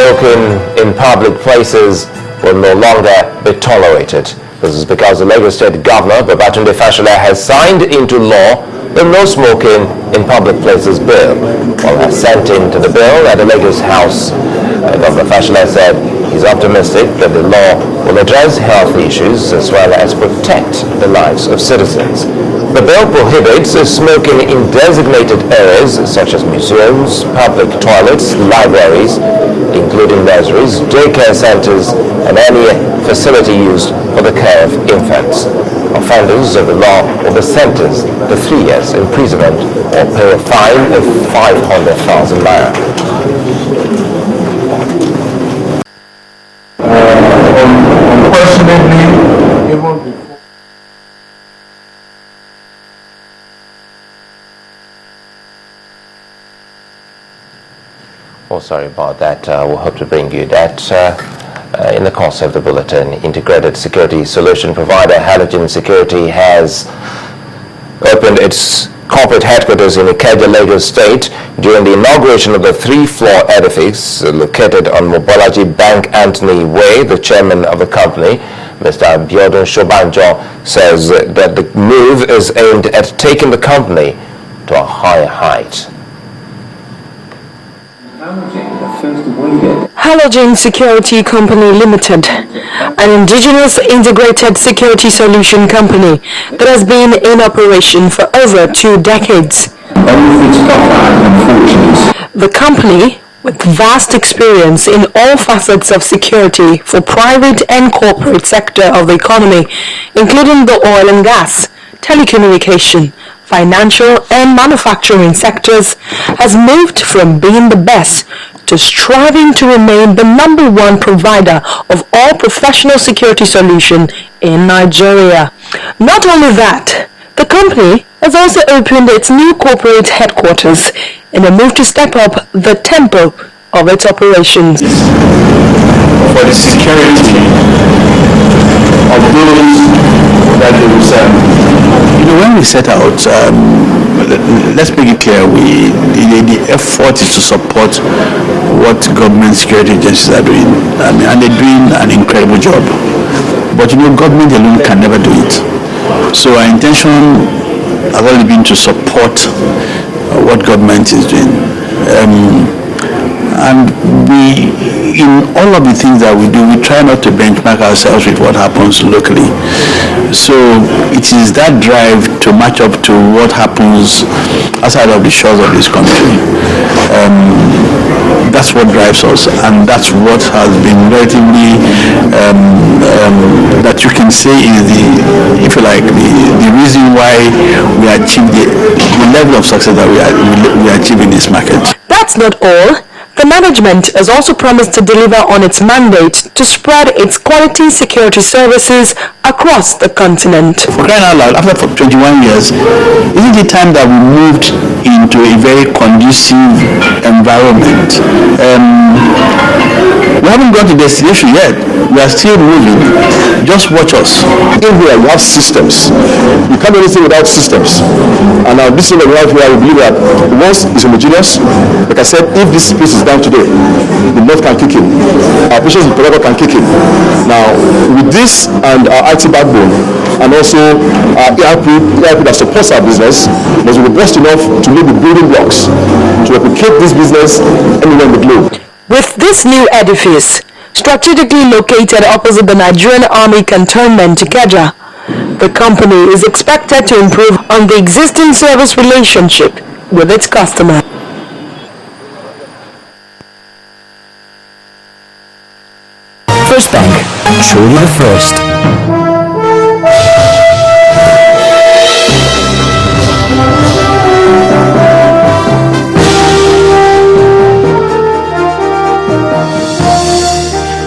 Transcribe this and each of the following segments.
Smoking in public places will no longer be tolerated. This is because the Lagos State Governor, Babatunde Fashola, has signed into law the No Smoking in Public Places Bill. While assenting to the bill at the Lagos House, Governor Fashola said he's optimistic that the law will address health issues as well as protect the lives of citizens. The bill prohibits smoking in designated areas such as museums, public toilets, libraries, including nurseries, daycare centers, and any facility used for the care of infants. Offenders of the law will be sentenced to 3 years imprisonment or pay a fine of 500,000 naira. Unquestionably, even before. Oh, sorry about that. We'll hope to bring you that in the course of the bulletin. Integrated security solution provider Halogen Security has opened its corporate headquarters in Ikeja, Lagos State during the inauguration of the 3-floor edifice located on Mobolaji Bank Anthony Way. The chairman of the company, Mr. Abiodun Shobanjo, says that the move is aimed at taking the company to a higher height. Halogen Security Company Limited, an indigenous integrated security solution company that has been in operation for over 2 decades. The company, with vast experience in all facets of security for private and corporate sector of the economy, including the oil and gas, telecommunication, financial and manufacturing sectors, has moved from being the best to striving to remain the #1 provider of all professional security solution in Nigeria. Not only that, the company has also opened its new corporate headquarters in a move to step up the tempo of its operations. For the security of those that they will serve. When we set out, let's make it clear, the effort is to support what government security agencies are doing. And they're doing an incredible job. But government alone can never do it. So our intention has always been to support what government is doing. And in all of the things that we do, we try not to benchmark ourselves with what happens locally. So it is that drive to match up to what happens outside of the shores of this country. That's what drives us, and that's what has been relatively, that you can say is the reason why we achieve the level of success that we achieve in this market. That's not all. The management has also promised to deliver on its mandate to spread its quality security services across the continent. For crying out loud, after 21 years, isn't it time that we moved into a very conducive environment? We haven't got to destination yet. We are still moving. Just watch us. Everywhere you have systems. You can't do anything without systems. And now this thing that we have here, we believe that once it's homogeneous, like I said, if this place is down today, the North can kick in. Our patients in Puerto can kick in. Now, with this and our IT backbone, and also our ERP that supports our business, must be robust enough to lay the building blocks to replicate this business anywhere in the globe. With this new edifice, strategically located opposite the Nigerian Army Cantonment Ikeja, the company is expected to improve on the existing service relationship with its customer. First Bank, truly the first.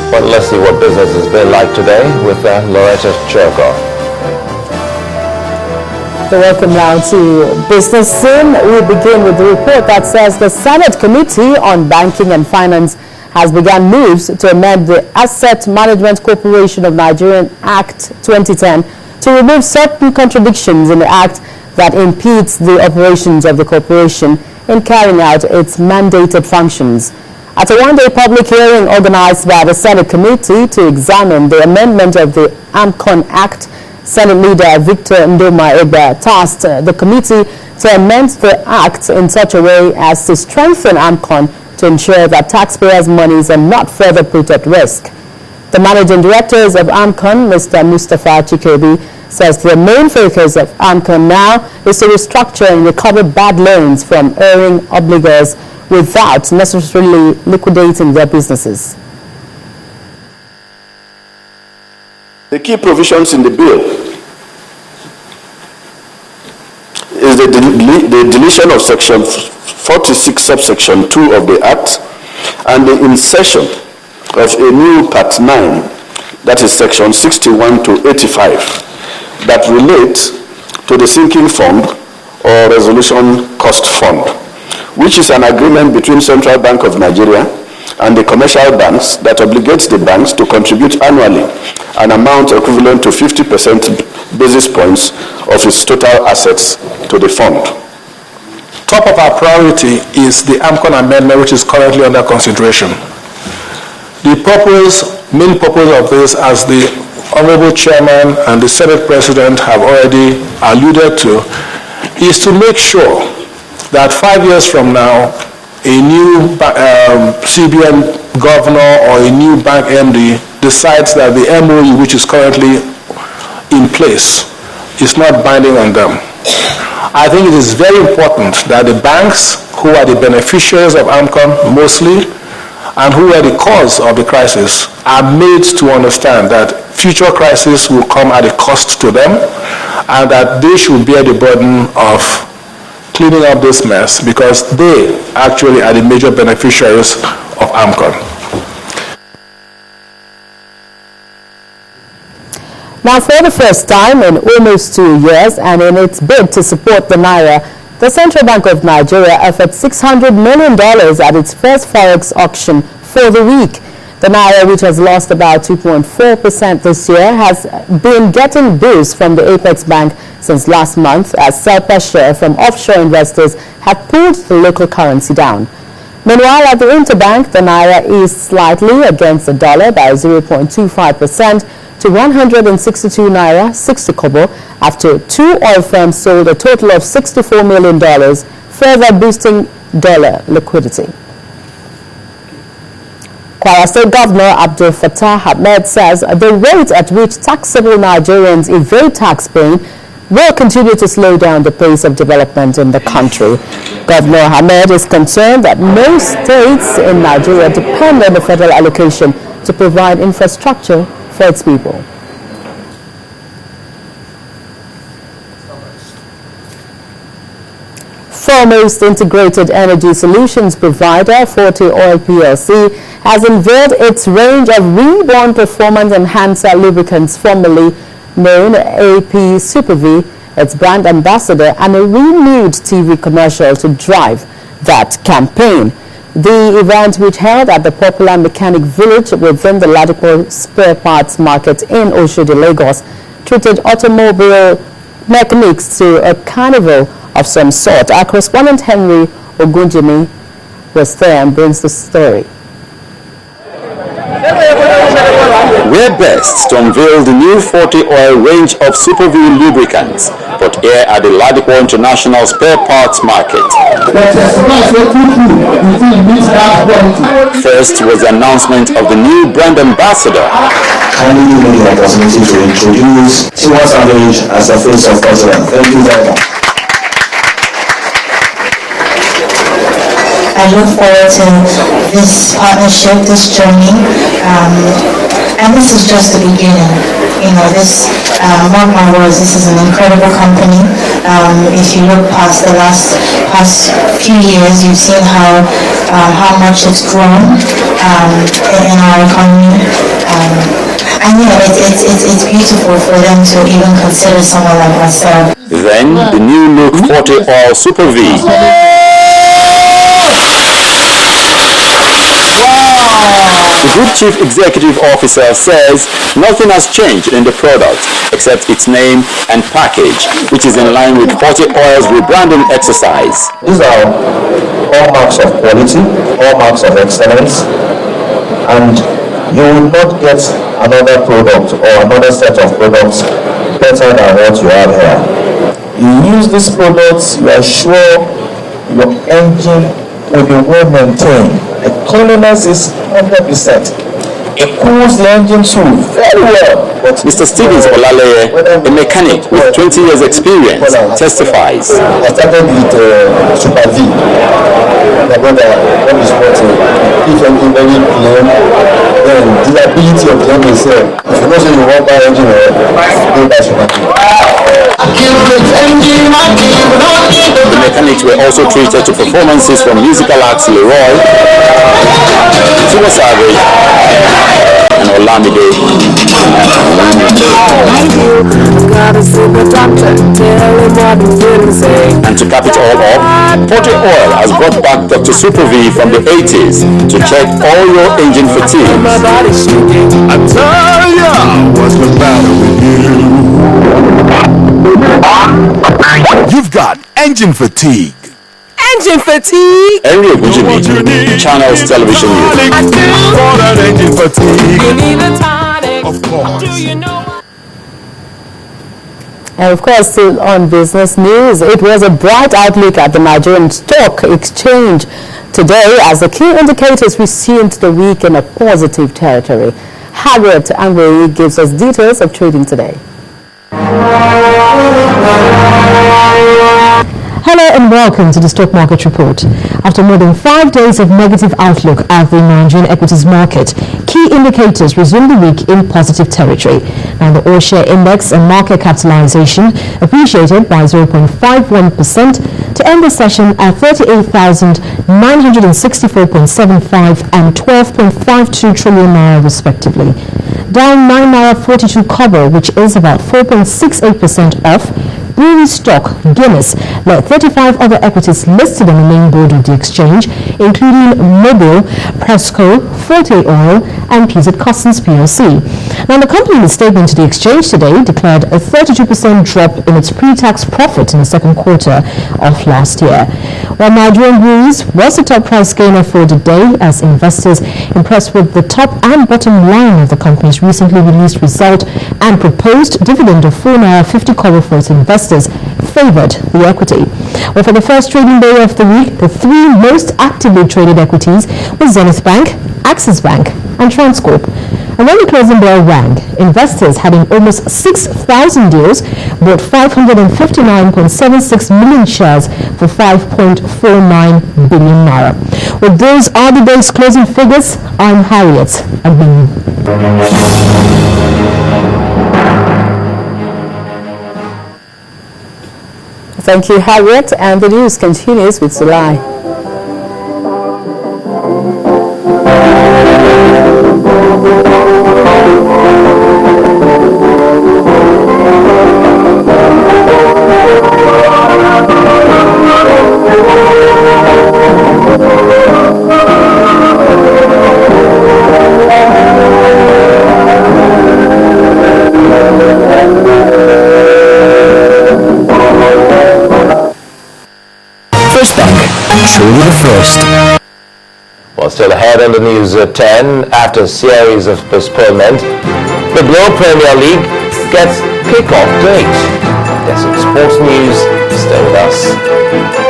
Well, let's see what business has been like today with Loretta Choko. Welcome now to Business Scene. We begin with the report that says the Senate Committee on Banking and Finance has begun moves to amend the Asset Management Corporation of Nigeria Act 2010 to remove certain contradictions in the Act that impedes the operations of the corporation in carrying out its mandated functions. At a one-day public hearing organized by the Senate Committee to examine the amendment of the AMCON Act, Senate Leader Victor Ndoma Eba tasked the committee to amend the act in such a way as to strengthen AMCON to ensure that taxpayers' monies are not further put at risk. The managing directors of AMCON, Mr. Mustafa Chikobi, says the main focus of AMCON now is to restructure and recover bad loans from erring obligors without necessarily liquidating their businesses. The key provisions in the bill is the deletion of section 46 subsection 2 of the Act and the insertion of a new part 9, that is section 61 to 85, that relate to the sinking fund or resolution cost fund, which is an agreement between Central Bank of Nigeria and the commercial banks that obligates the banks to contribute annually an amount equivalent to 50% basis points of its total assets to the fund. Top of our priority is the AMCON amendment, which is currently under consideration. The main purpose of this, as the Honorable Chairman and the Senate President have already alluded to, is to make sure that 5 years from now, a new CBN governor or a new bank MD decides that the MOU, which is currently in place, is not binding on them. I think it is very important that the banks, who are the beneficiaries of AMCON mostly, and who are the cause of the crisis, are made to understand that future crises will come at a cost to them, and that they should bear the burden of cleaning up this mess, because they actually are the major beneficiaries of AMCON. Now, for the first time in almost 2 years, and in its bid to support the Naira, the Central Bank of Nigeria offered $600 million at its first forex auction for the week. The Naira, which has lost about 2.4% this year, has been getting boost from the Apex Bank since last month, as sell pressure from offshore investors have pulled the local currency down. Meanwhile, at the interbank, the Naira is slightly against the dollar by 0.25% to 162 Naira 60 kobo after two oil firms sold a total of $64 million, further boosting dollar liquidity. Kwara State Governor Abdul Fattah Ahmed says the rate at which taxable Nigerians evade tax paying will continue to slow down the pace of development in the country. Governor Ahmed is concerned that most states in Nigeria depend on the federal allocation to provide infrastructure for its people. Foremost integrated energy solutions provider, Forte Oil PLC, has unveiled its range of reborn performance enhancer lubricants, formerly known AP Super V, its brand ambassador, and a renewed TV commercial to drive that campaign. The event, which held at the popular Mechanic Village within the Ladipo Spare Parts Market in Oshodi, Lagos, treated automobile mechanics to a carnival of some sort. Our correspondent Henry Ogunjimi was there and brings the story. We're best to unveil the new Forte Oil range of Super V lubricants, but here at the Ladipo International Spare Parts Market. First was the announcement of the new brand ambassador. Kindly give me the opportunity to introduce Tiwa Savage as the face of President. Thank you very much. I look forward to this partnership, this journey, and this is just the beginning. You know, this, mark my words, this is an incredible company. If you look past the past few years, you've seen how much it's grown in our economy. And yeah, it's beautiful for them to even consider someone like myself. Then the new look Forte Oil Super V. The Group Chief Executive Officer says nothing has changed in the product except its name and package, which is in line with 40 Oil's rebranding exercise. These are all marks of quality, all marks of excellence, and you will not get another product or another set of products better than what you have here. You use these products, you are sure your engine will be well maintained. The cleanliness is 100%. It cools the engine too very well. But Mr. Stevens Olaleye, a mechanic with 20 years experience, testifies. I started with Super V. My brother, what is what? If engine very clean, then the ability of the engine itself. If you know so you want that engine, go buy Super V. The mechanics were also treated to performances from musical acts Leroy, Tiwa Savage, and Olamide. And to cap it all off, 40 Oil has brought back Dr. Super V from the 80s to check all your engine fatigue. I tell ya, what's the matter with you? You've got engine fatigue. Engine fatigue. Henry Ogunjimi, Channels Television News. I do for that engine fatigue. You need a tonic. Of course. Do you know? And of course, still on business news, it was a bright outlook at the Nigerian Stock Exchange today as the key indicators resumed the week in a positive territory. Harriet Angweri gives us details of trading today. Hello and welcome to the Stock Market Report. After more than 5 days of negative outlook at the Nigerian equities market, key indicators resumed the week in positive territory. Now the All Share Index and market capitalization appreciated by 0.51% to end the session at 38,964.75 and 12.52 trillion naira respectively. Down 9 naira 42 kobo, which is about 4.68% off. Brewery stock, Guinness, led 35 other equities listed on the main board of the exchange, including Mobil, Presco, Forte Oil, and PZ Cussons PLC. Now, the company in a statement to the exchange today declared a 32% drop in its pre-tax profit in the second quarter of last year. While Nigerian Breweries was the top price gainer for the day, as investors impressed with the top and bottom line of the company's recently released result and proposed dividend of 4.50 kobo for its investors favored the equity. Well, for the first trading day of the week, the three most actively traded equities were Zenith Bank, Axis Bank, and Transcorp. And when the closing bell rang, investors had in almost 6,000 deals bought 559.76 million shares for 5.49 billion naira. Well, those are the day's closing figures. I'm Harriet Abin. Thank you, Harriet. And the news continues with Sulai. Truly the first. Well, still ahead on the news at 10, after a series of postponement, the Globe Premier League gets kick-off date. There's some sports news. Stay with us.